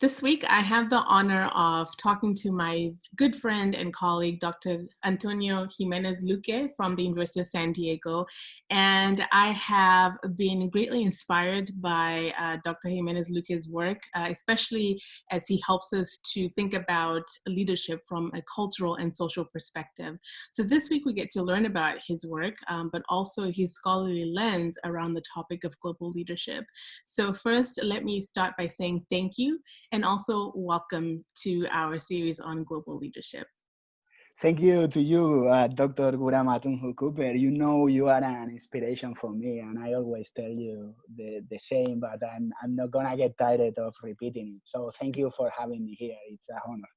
This week, I have the honor of talking to my good friend and colleague, Dr. Antonio Jimenez Luque from the University of San Diego. And I have been greatly inspired by Dr. Jimenez Luque's work, especially as he helps us to think about leadership from a cultural and social perspective. So this week, we get to learn about his work, but also his scholarly lens around the topic of global leadership. So first, let me start by saying thank you and also welcome to our series on global leadership. Thank you to you, Dr. Guramatunhu Cooper. You know you are an inspiration for me, and I always tell you the same, but I'm not going to get tired of repeating it. So thank you for having me here. It's an honor.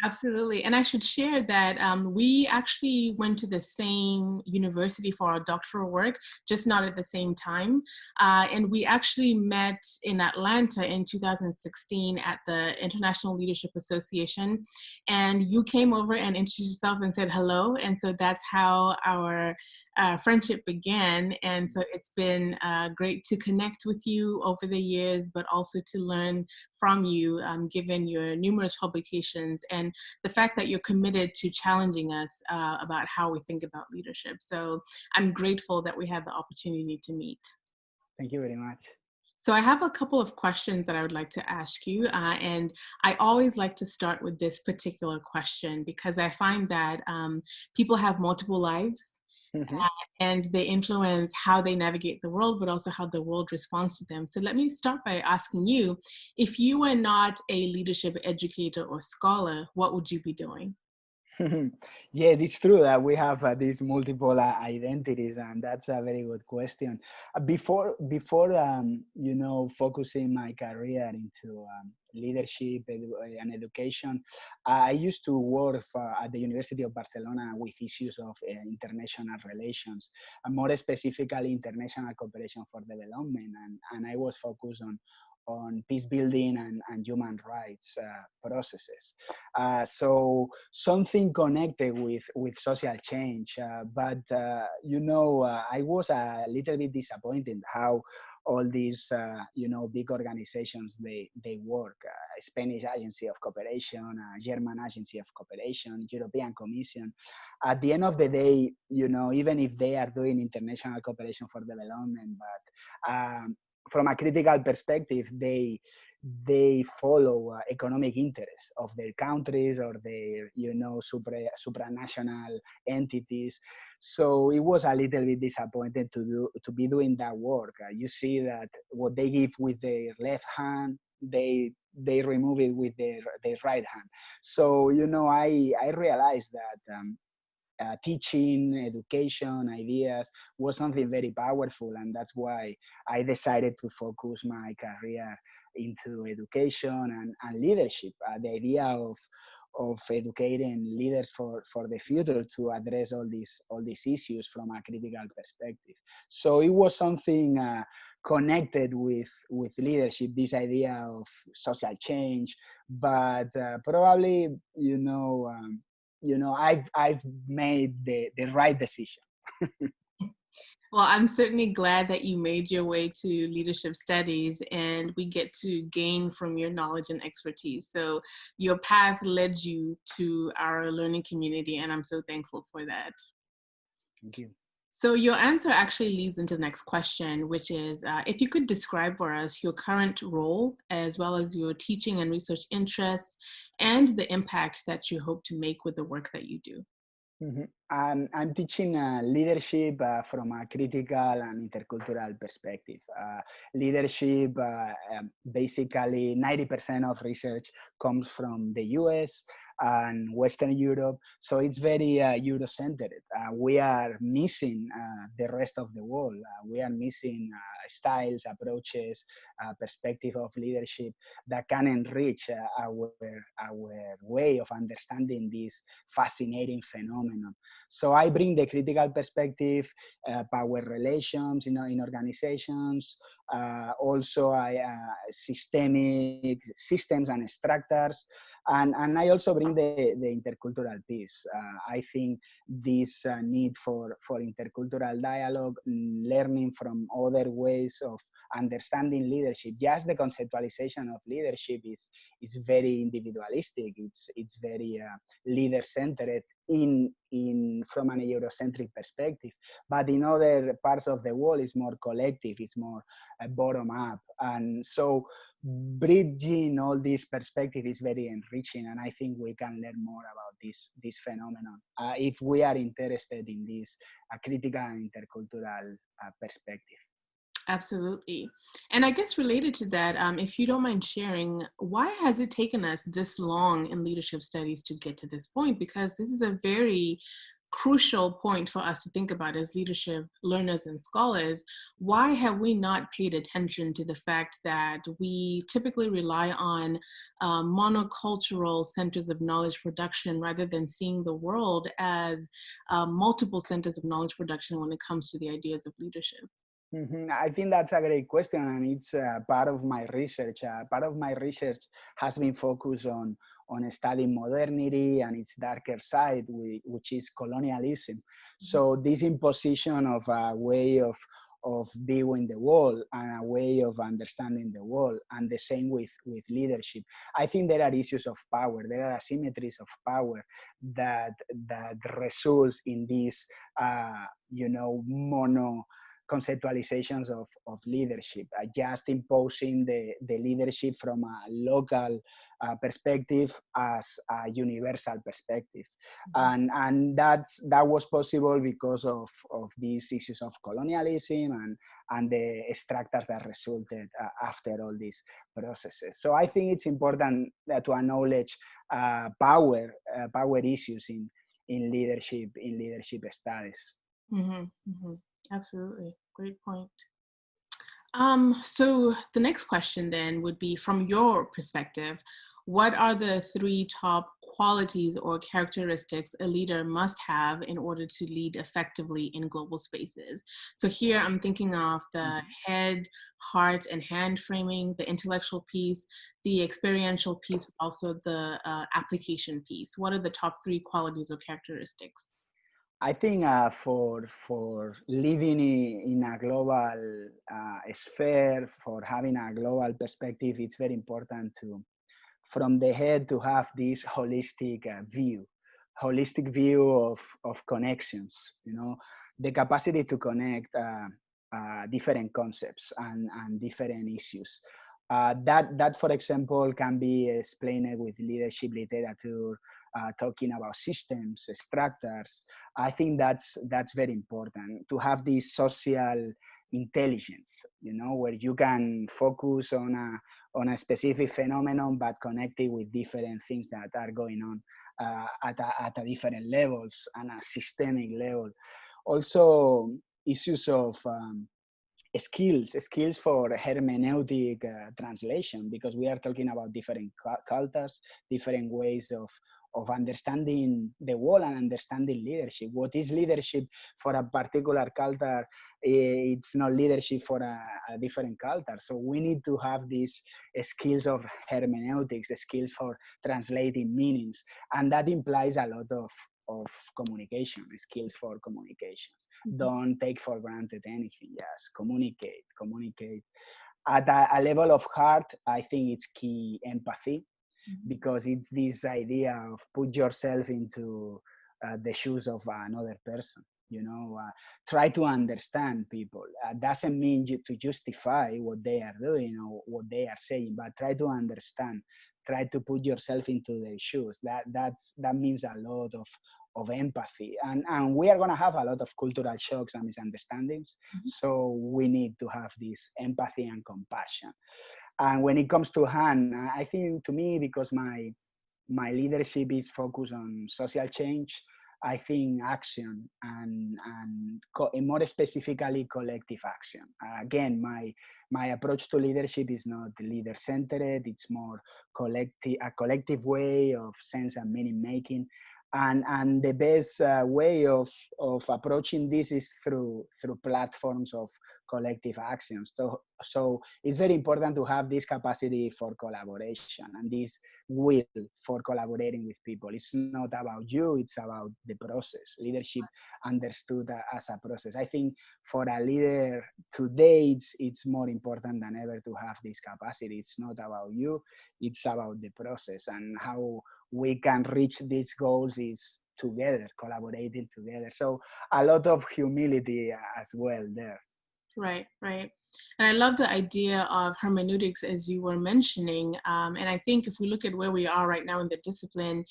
Absolutely. And I should share that we actually went to the same university for our doctoral work, just not at the same time. And we actually met in Atlanta in 2016 at the International Leadership Association. And you came over and introduced yourself and said hello. And so that's how our friendship began. And so it's been great to connect with you over the years, but also to learn from you, given your numerous publications and the fact that you're committed to challenging us about how we think about leadership. So I'm grateful that we had the opportunity to meet. Thank you very much. So I have a couple of questions that I would like to ask you. And I always like to start with this particular question because I find that people have multiple lives. Mm-hmm. And they influence how they navigate the world, but also how the world responds to them. So let me start by asking you, if you were not a leadership educator or scholar, what would you be doing? Yeah, it's true that we have these multiple identities, and that's a very good question. Before focusing my career into leadership and education, I used to work at the University of Barcelona with issues of international relations, and more specifically international cooperation for development, and I was focused on peace building and human rights processes. So something connected with social change. But I was a little bit disappointed how all these big organizations they work. Spanish Agency of Cooperation, German Agency of Cooperation, European Commission. At the end of the day, even if they are doing international cooperation for development, but from a critical perspective, they follow economic interests of their countries or their supranational entities. So it was a little bit disappointed to be doing that work. You see that what they give with their left hand, they remove it with their right hand. So I realized that teaching, education, ideas was something very powerful, and that's why I decided to focus my career into education and leadership. The idea of educating leaders for the future to address all these issues from a critical perspective. So it was something connected with leadership, this idea of social change, but probably I've made the right decision. Well, I'm certainly glad that you made your way to leadership studies and we get to gain from your knowledge and expertise. So your path led you to our learning community, and I'm so thankful for that. Thank you. So your answer actually leads into the next question, which is if you could describe for us your current role, as well as your teaching and research interests, and the impact that you hope to make with the work that you do. Mm-hmm. I'm teaching leadership from a critical and intercultural perspective. Leadership, basically 90% of research comes from the US and Western Europe. So it's very Eurocentered. We are missing the rest of the world. We are missing styles, approaches, perspective of leadership that can enrich our way of understanding this fascinating phenomenon. So I bring the critical perspective, power relations, in organizations, Also, systemic systems and structures, and I also bring the intercultural piece. I think this need for intercultural dialogue, learning from other ways of understanding leadership. Just the conceptualization of leadership is very individualistic. It's very leader centered in from an Eurocentric perspective. But in other parts of the world, it's more collective. It's more bottom up, and so bridging all this perspective is very enriching, and I think we can learn more about this phenomenon if we are interested in this critical and intercultural perspective. Absolutely. And I guess related to that, if you don't mind sharing, why has it taken us this long in leadership studies to get to this point? Because this is a very crucial point for us to think about as leadership learners and scholars. Why have we not paid attention to the fact that we typically rely on monocultural centers of knowledge production rather than seeing the world as multiple centers of knowledge production when it comes to the ideas of leadership? I think that's a great question, and it's part of my research. Part of my research has been focused on studying modernity and its darker side, which is colonialism. So this imposition of a way of viewing the world and a way of understanding the world, and the same with leadership. I think there are issues of power. There are asymmetries of power that results in this, mono conceptualizations of leadership, just imposing the leadership from a local perspective as a universal perspective. And that was possible because of these issues of colonialism and the structures that resulted after all these processes. So I think it's important to acknowledge power issues in leadership studies. Mm-hmm, mm-hmm. Absolutely. Great point. So the next question then would be, from your perspective, what are the three top qualities or characteristics a leader must have in order to lead effectively in global spaces? So here I'm thinking of the head, heart, and hand framing, the intellectual piece, the experiential piece, but also the application piece. What are the top three qualities or characteristics? I think for living in a global sphere, for having a global perspective, it's very important to, from the head, to have this holistic view of connections. The capacity to connect different concepts and different issues. That, for example, can be explained with leadership literature, talking about systems, structures. I think that's very important to have this social intelligence, where you can focus on a specific phenomenon, but connect it with different things that are going on at a different levels and a systemic level. Also, issues of skills for hermeneutic translation, because we are talking about different cultures, different ways of understanding the world and understanding leadership. What is leadership for a particular culture, it's not leadership for a different culture. So we need to have these skills of hermeneutics, the skills for translating meanings, and that implies a lot of communication, skills for communications. Don't take for granted anything. Just communicate. At a level of heart, I think it's key empathy, because it's this idea of put yourself into the shoes of another person. Try to understand people. Doesn't mean to justify what they are doing or what they are saying, but try to understand. Try to put yourself into their shoes. That means a lot of empathy, and we are going to have a lot of cultural shocks and misunderstandings. So we need to have this empathy and compassion. And when it comes to hand, I think, to me, because my leadership is focused on social change, I think action and more specifically collective action. Again, my approach to leadership is not leader centered. It's more a collective way of sense and meaning making. And the best way of approaching this is through platforms of collective actions. So it's very important to have this capacity for collaboration and this will for collaborating with people. It's not about you, it's about the process. Leadership understood as a process. I think for a leader today, it's more important than ever to have this capacity. It's not about you, it's about the process, and how we can reach these goals is together, collaborating together. So a lot of humility as well there. Right, right. And I love the idea of hermeneutics as you were mentioning. And I think if we look at where we are right now in the discipline,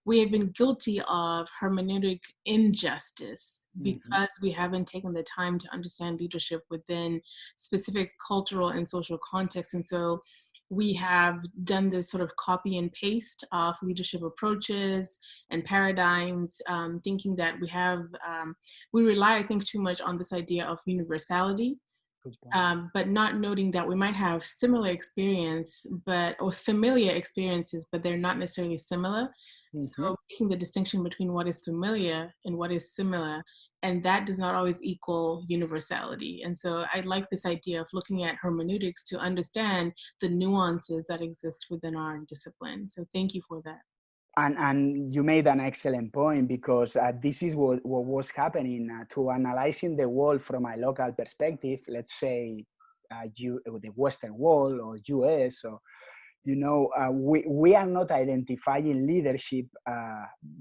we have been guilty of hermeneutic injustice Mm-hmm. because we haven't taken the time to understand leadership within specific cultural and social contexts. And so we have done this sort of copy and paste of leadership approaches and paradigms, thinking that we rely, I think, too much on this idea of universality, Good point. but not noting that we might have similar experience, or familiar experiences, but they're not necessarily similar. Mm-hmm. So making the distinction between what is familiar and what is similar, and that does not always equal universality. And so I like this idea of looking at hermeneutics to understand the nuances that exist within our discipline. So thank you for that. And you made an excellent point, because this is what was happening to analyzing the world from a local perspective. Let's say the Western world or US, or we are not identifying leadership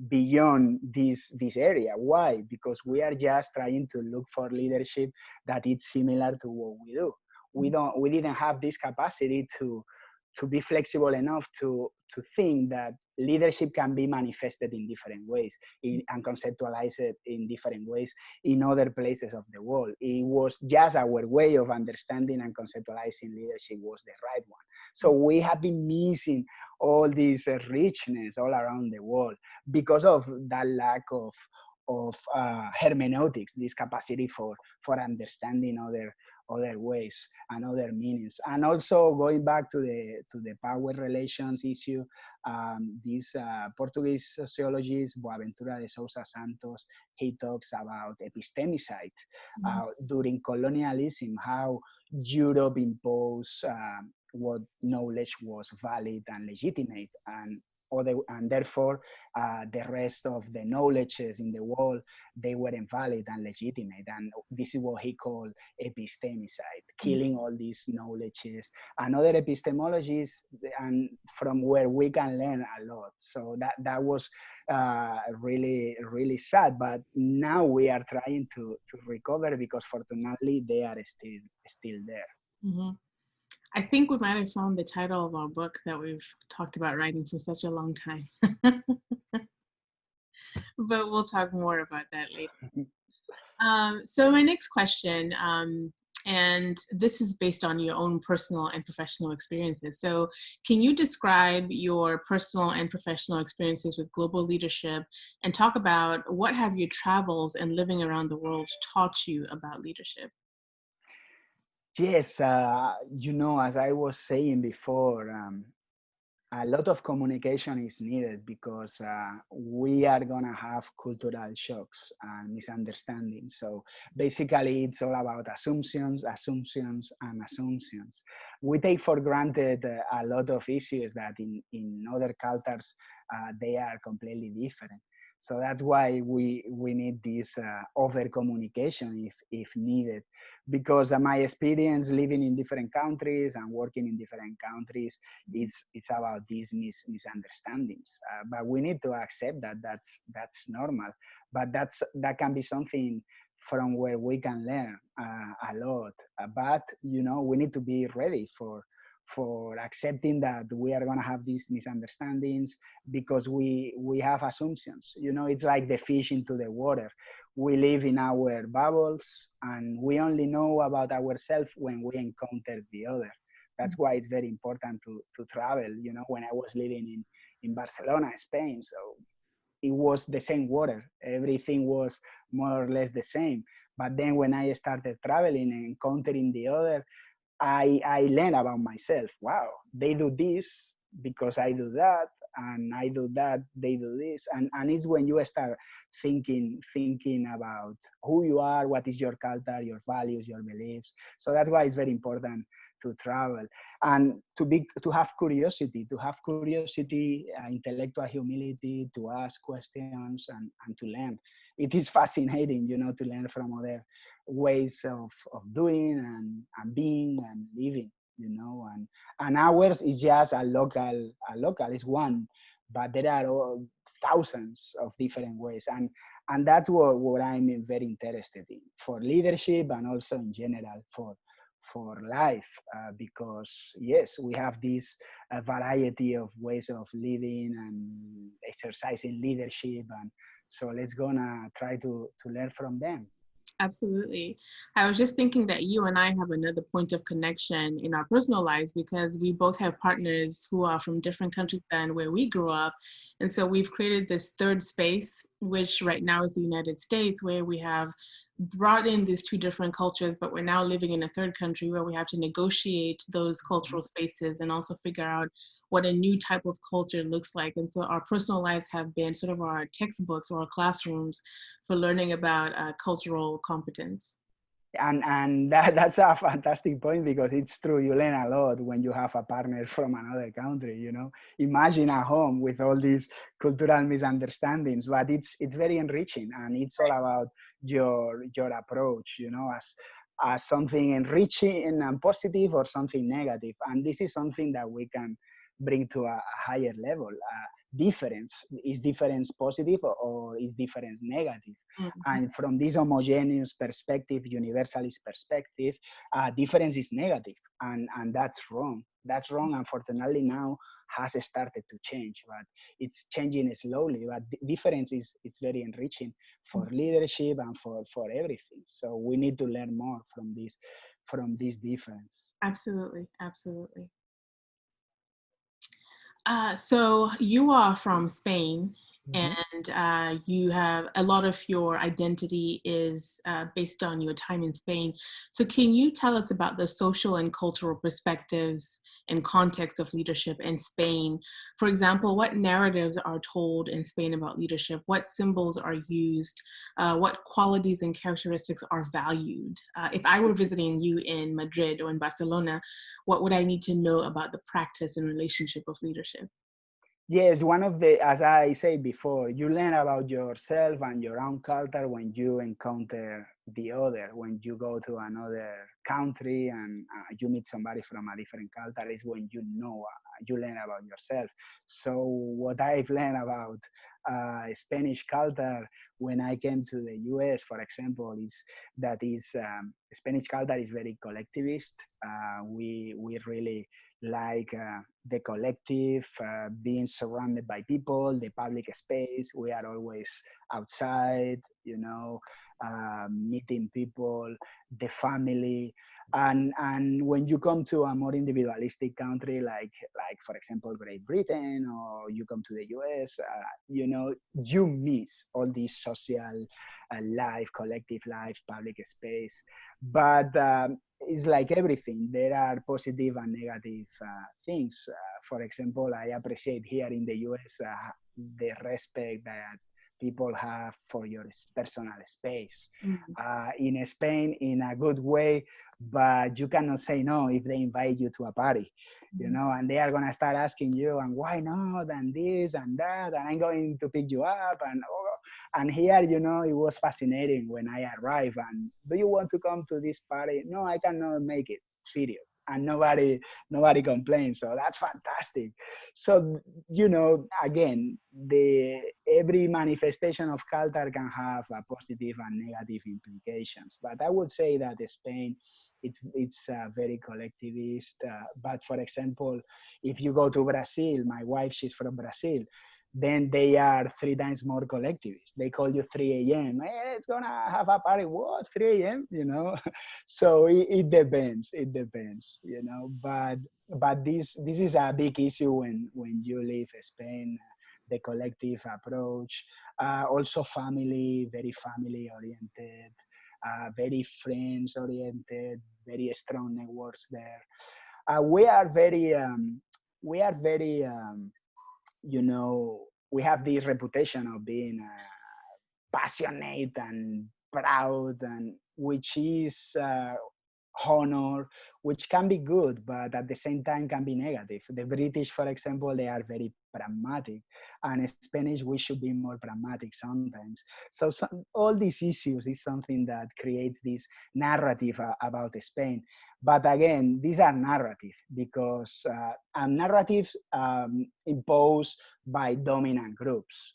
beyond this area. Why? Because we are just trying to look for leadership that is similar to what we do. We didn't have this capacity to be flexible enough to think that leadership can be manifested in different ways and conceptualized in different ways in other places of the world. It was just our way of understanding and conceptualizing leadership was the right one. So we have been missing all this richness all around the world because of that lack of hermeneutics, this capacity for understanding other ways and other meanings. And also going back to the power relations issue, this Portuguese sociologist Boaventura de Sousa Santos, he talks about epistemicide during colonialism, how Europe imposed what knowledge was valid and legitimate, and therefore the rest of the knowledges in the world, they were invalid and legitimate. And this is what he called epistemicide, killing all these knowledges and other epistemologies, and from where we can learn a lot. So that was really, really sad. But now we are trying to recover, because fortunately they are still there. Mm-hmm. I think we might have found the title of our book that we've talked about writing for such a long time. But we'll talk more about that later. So my next question, and this is based on your own personal and professional experiences. So can you describe your personal and professional experiences with global leadership and talk about what have your travels and living around the world taught you about leadership? Yes, as I was saying before, a lot of communication is needed, because we are going to have cultural shocks and misunderstandings. So basically, it's all about assumptions, assumptions, and assumptions. We take for granted a lot of issues that in other cultures, they are completely different. So that's why we need this over communication if needed, because my experience living in different countries and working in different countries is about these misunderstandings. But we need to accept that that's normal. But that can be something from where we can learn a lot. But we need to be ready for accepting that we are going to have these misunderstandings, because we have assumptions. It's like the fish into the water. We live in our bubbles, and we only know about ourselves when we encounter the other. That's why it's very important to travel. When I was living in Barcelona, Spain, so it was the same water. Everything was more or less the same. But then when I started traveling and encountering the other, I learned about myself. Wow, they do this. because I do that, and I do that, they do this. And it's when you start thinking about who you are, what is your culture, your values, your beliefs. So that's why it's very important to travel and to have curiosity, intellectual humility, to ask questions, and to learn. It is fascinating, to learn from other ways of doing and being and living, and ours is just a local is one, but there are thousands of different ways, and that's what I'm very interested in for leadership and also in general for life, because yes, we have this variety of ways of living and exercising leadership, and so let's gonna try to learn from them. Absolutely. I was just thinking that you and I have another point of connection in our personal lives because we both have partners who are from different countries than where we grew up. And so we've created this third space, which right now is the United States, where we have brought in these two different cultures, but we're now living in a third country where we have to negotiate those cultural spaces and also figure out what a new type of culture looks like. And so our personal lives have been sort of our textbooks or our classrooms for learning about cultural competence. And that's a fantastic point, because it's true, you learn a lot when you have a partner from another country. Imagine a home with all these cultural misunderstandings, but it's very enriching, and it's all about your approach, as something enriching and positive, or something negative. And this is something that we can bring to a higher level. Difference is difference positive, or is difference negative? Mhm. And from this homogeneous perspective, universalist perspective, difference is negative, and that's wrong. That's wrong. Unfortunately, now has started to change, but it's changing slowly. But difference is it's very enriching for leadership and for everything. So we need to learn more from this difference. Absolutely, absolutely. So you are from Spain, Mhm. and you have a lot of your identity is based on your time in Spain. So can you tell us about the social and cultural perspectives and context of leadership in Spain? For example, what narratives are told in Spain about leadership? What symbols are used? What qualities and characteristics are valued? If I were visiting you in Madrid or in Barcelona, what would I need to know about the practice and relationship of leadership? Yes, one of the, as I said before, you learn about yourself and your own culture when you encounter the other. When you go to another country and you meet somebody from a different culture, is when you learn about yourself. So what I've learned about Spanish culture when I came to the US, for example, is that Spanish culture is very collectivist. We really like the collective, being surrounded by people, the public space. We are always outside, meeting people, the family. And when you come to a more individualistic country like for example Great Britain, or you come to the US, you miss all this social life, collective life, public space. But it's like everything. There are positive and negative things. For example, I appreciate here in the US the respect that people have for your personal space. Mm. In Spain, in a good way, but you cannot say no if they invite you to a party, and they are going to start asking you, and why not, and this and that, and I'm going to pick you up, and here, it was fascinating when I arrived. And do you want to come to this party? No, I cannot make it. Period. And nobody complains. So that's fantastic. So again, the every manifestation of culture can have a positive and negative implications. But I would say that Spain, it's very collectivist. But for example, if you go to Brazil, my wife, she's from Brazil, then they are three times more collectivist. They call you 3 a.m. Hey, it's gonna have a party. What, 3 a.m.? So it depends. It depends. But this is a big issue when you leave Spain. The collective approach, also family, very family oriented, very friends oriented, very strong networks there. We are very we are very, we have this reputation of being passionate and proud, and which is honor, which can be good, but at the same time can be negative. The British, for example, they are very pragmatic, and Spanish, we should be more pragmatic sometimes. So all these issues is something that creates this narrative about Spain. But again, these are narrative because narratives imposed by dominant groups.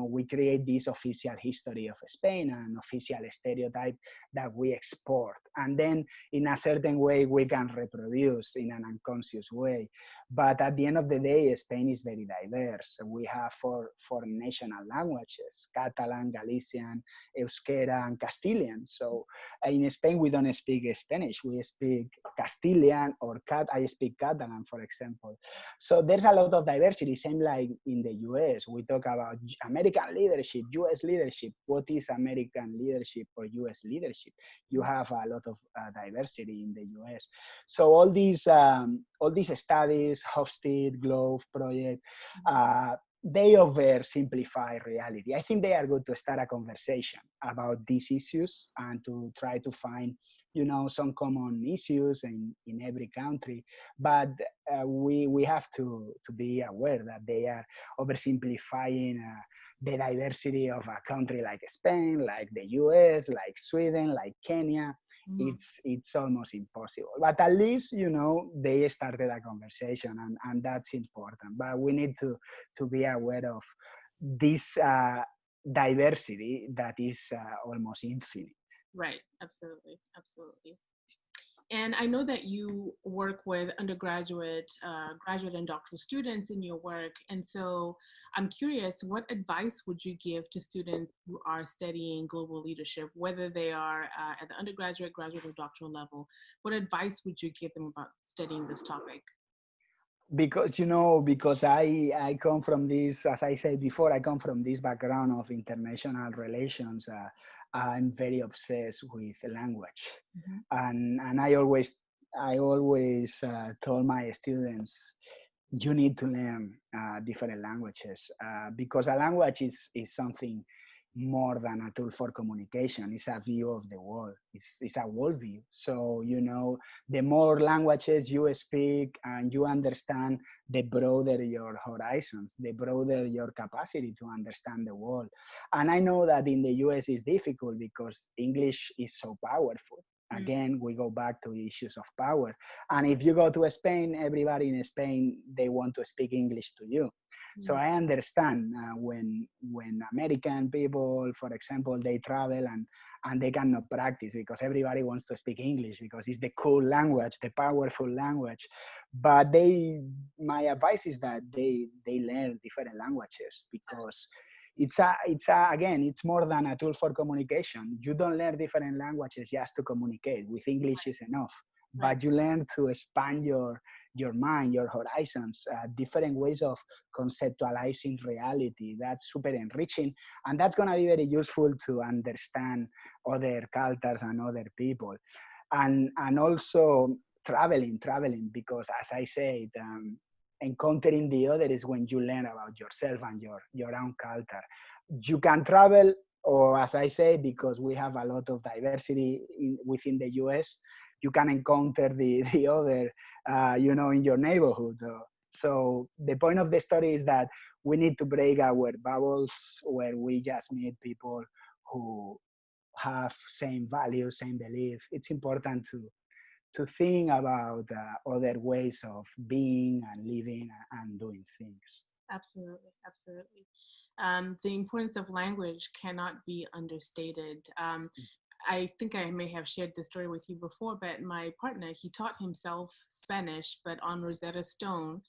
We create this official history of Spain and official stereotype that we export, and then in a certain way we can reproduce in an unconscious way. But at the end of the day, Spain is very diverse. We have four national languages: Catalan, Galician, Euskera, and Castilian. So in Spain, we don't speak Spanish. We speak Castilian, or I speak Catalan, for example. So there's a lot of diversity, same like in the US. We talk about American leadership, US leadership. What is American leadership or US leadership? You have a lot of diversity in the US. So all these studies, Hofstede, Glove project, they oversimplify reality. I think they are good to start a conversation about these issues and to try to find, some common issues in every country. But we have to be aware that they are oversimplifying the diversity of a country like Spain, like the US, like Sweden, like Kenya. Mm-hmm. It's almost impossible. But at least, they started a conversation, and that's important. But we need to be aware of this diversity that is almost infinite. Right. Absolutely. Absolutely. And I know that you work with undergraduate, graduate, and doctoral students in your work. And so I'm curious, what advice would you give to students who are studying global leadership, whether they are at the undergraduate, graduate, or doctoral level? What advice would you give them about studying this topic? Because I come from this, as I said before, I come from this background of international relations. I'm very obsessed with language, Mm-hmm. and I always told my students, you need to learn different languages, because a language is something more than a tool for communication. It's a view of the world. It's a worldview. So, the more languages you speak and you understand, the broader your horizons, the broader your capacity to understand the world. And I know that in the US it's difficult because English is so powerful. Again, we go back to issues of power. And if you go to Spain, everybody in Spain, they want to speak English to you. So I understand when American people, for example, they travel and they cannot practice because everybody wants to speak English because it's the cool language, the powerful language. But my advice is that they learn different languages because again, it's more than a tool for communication. You don't learn different languages just to communicate. With English is enough, Right. but you learn to expand your mind, your horizons, different ways of conceptualizing reality. That's super enriching, and that's going to be very useful to understand other cultures and other people, and also traveling, because as I said, encountering the other is when you learn about yourself and your own culture. You can travel, or as I say, because we have a lot of diversity within the US, you can encounter the other, in your neighborhood. So the point of the story is that we need to break our bubbles where we just meet people who have same values, same belief. It's important to think about other ways of being and living and doing things. Absolutely, absolutely. The importance of language cannot be understated. I think I may have shared this story with you before, but my partner, he taught himself Spanish, but on Rosetta Stone.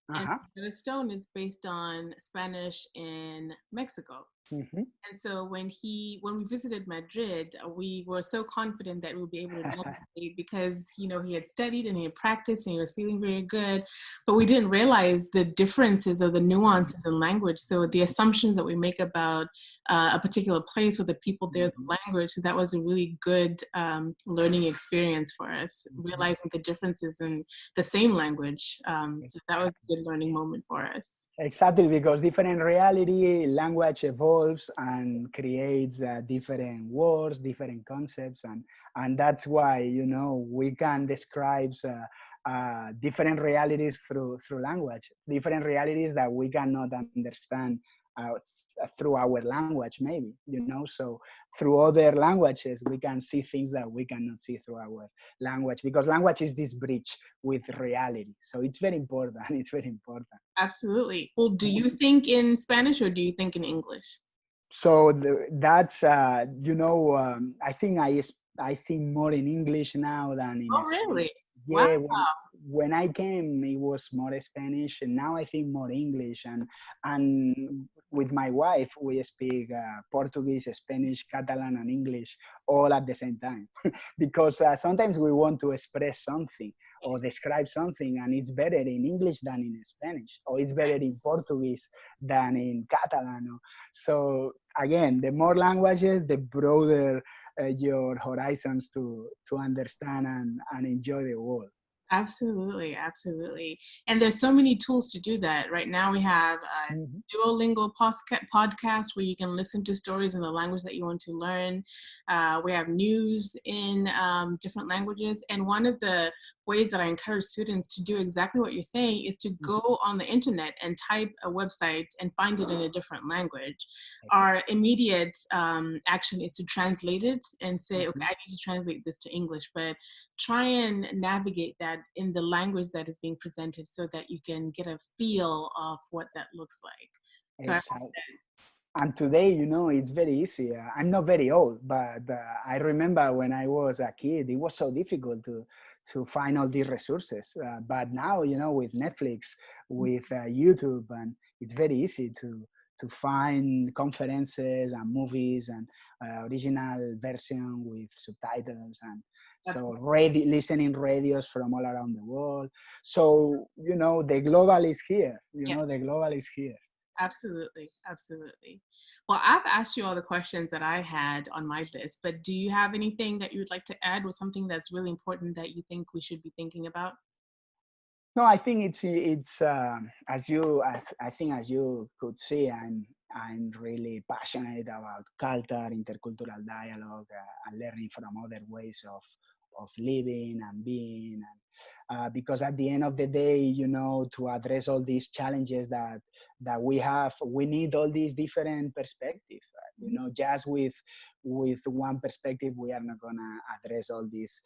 And Uh-huh. Rosetta Stone is based on Spanish in Mexico. Mhm. And so when we visited Madrid, we were so confident that we would be able to navigate because he had studied and he had practiced and he was feeling very good, but we didn't realize the differences or the nuances in language. So the assumptions that we make about a particular place or the people there, Mhm. the language. So that was a really good learning experience for us, Mhm. realizing the differences in the same language. So that was a Exactly. good learning moment for us. Exactly, because different reality, language evolves and creates different words, different concepts, and that's why we can describe different realities through language, different realities that we cannot understand through our language, maybe So through other languages, we can see things that we cannot see through our language, because language is this bridge with reality. So it's very important. It's very important. Absolutely. Well, do you think in Spanish or do you think in English? So that's I think more in English now than in Oh, Spanish. really? Wow. Yeah, when I came, it was more Spanish, and now I think more English. And with my wife, we speak Portuguese, Spanish, Catalan, and English all at the same time, because sometimes we want to express something or describe something, and it's better in English than in Spanish, or it's better in Portuguese than in Catalan. So again, the more languages, the broader your horizons to understand and enjoy the world. Absolutely, absolutely. And there's so many tools to do that. Right now we have a Mhm. Duolingo podcast where you can listen to stories in the language that you want to learn. We have news in different languages. And one of the ways that I encourage students to do exactly what you're saying is to go on the internet and type a website and find it in a different language. Our immediate action is to translate it and say, okay, Mhm. I need to translate this to English, but try and navigate that in the language that is being presented so that you can get a feel of what that looks like. So I, Exactly. And today, it's very easy. I'm not very old, but I remember when I was a kid, it was so difficult to find all these resources. But now, with Netflix, with YouTube, and it's very easy to find conferences and movies and original version with subtitles, and so absolutely, listening radios from all around the world. So the global is here. yeah, The global is here. absolutely, absolutely. Well, I've asked you all the questions that I had on my list, but do you have anything that you would like to add or something that's really important that you think we should be thinking about? No, I think it's as I think as you could see, I'm really passionate about culture, intercultural dialogue, and learning from other ways of living and being, because at the end of the day, to address all these challenges that we have, we need all these different perspectives. Just with one perspective, we are not gonna address all these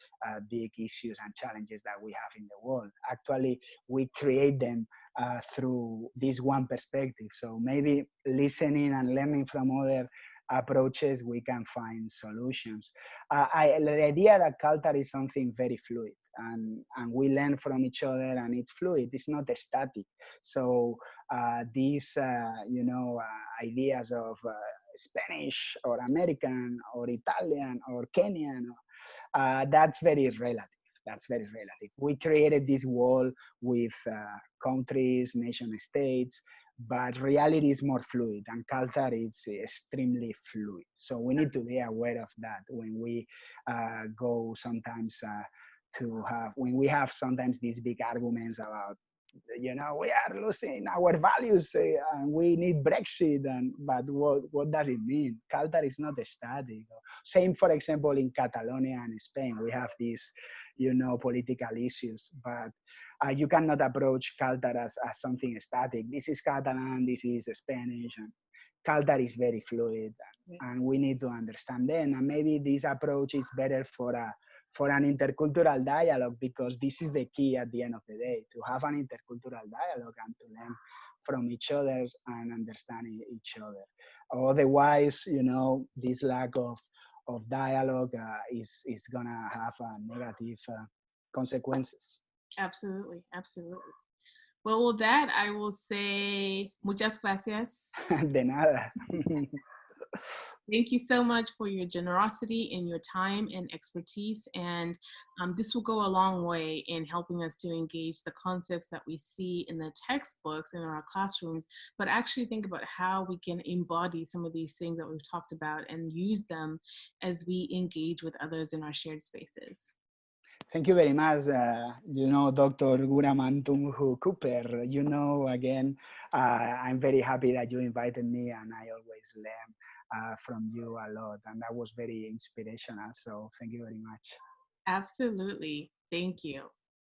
big issues and challenges that we have in the world. Actually, we create them through this one perspective. So maybe listening and learning from other approaches, we can find solutions. The idea that culture is something very fluid, and we learn from each other, and it's fluid. It's not static. So these, ideas of Spanish or American or Italian or Kenyan, that's very relative. That's very relative. We created this wall with countries, nation states, but reality is more fluid, and culture is extremely fluid. So we need to be aware of that when we go sometimes when we have sometimes these big arguments about we are losing our values and we need Brexit. But what does it mean? Culture is not static. Same, for example, in Catalonia and Spain, we have these, political issues, but you cannot approach culture as something static. This is Catalan, this is Spanish, and culture is very fluid, and we need to understand them. And maybe this approach is better for an intercultural dialogue, because this is the key at the end of the day, to have an intercultural dialogue and to learn from each other and understand each other. Otherwise, this lack of dialogue is gonna have negative consequences. Absolutely, absolutely. Well, with that, I will say muchas gracias. De nada. Thank you so much for your generosity and your time and expertise. And this will go a long way in helping us to engage the concepts that we see in the textbooks in our classrooms, but actually think about how we can embody some of these things that we've talked about and use them as we engage with others in our shared spaces. Thank you very much, Dr. Guramantung Cooper. Again, I'm very happy that you invited me, and I always learn from you a lot, and that was very inspirational. So thank you very much. Absolutely. Thank you.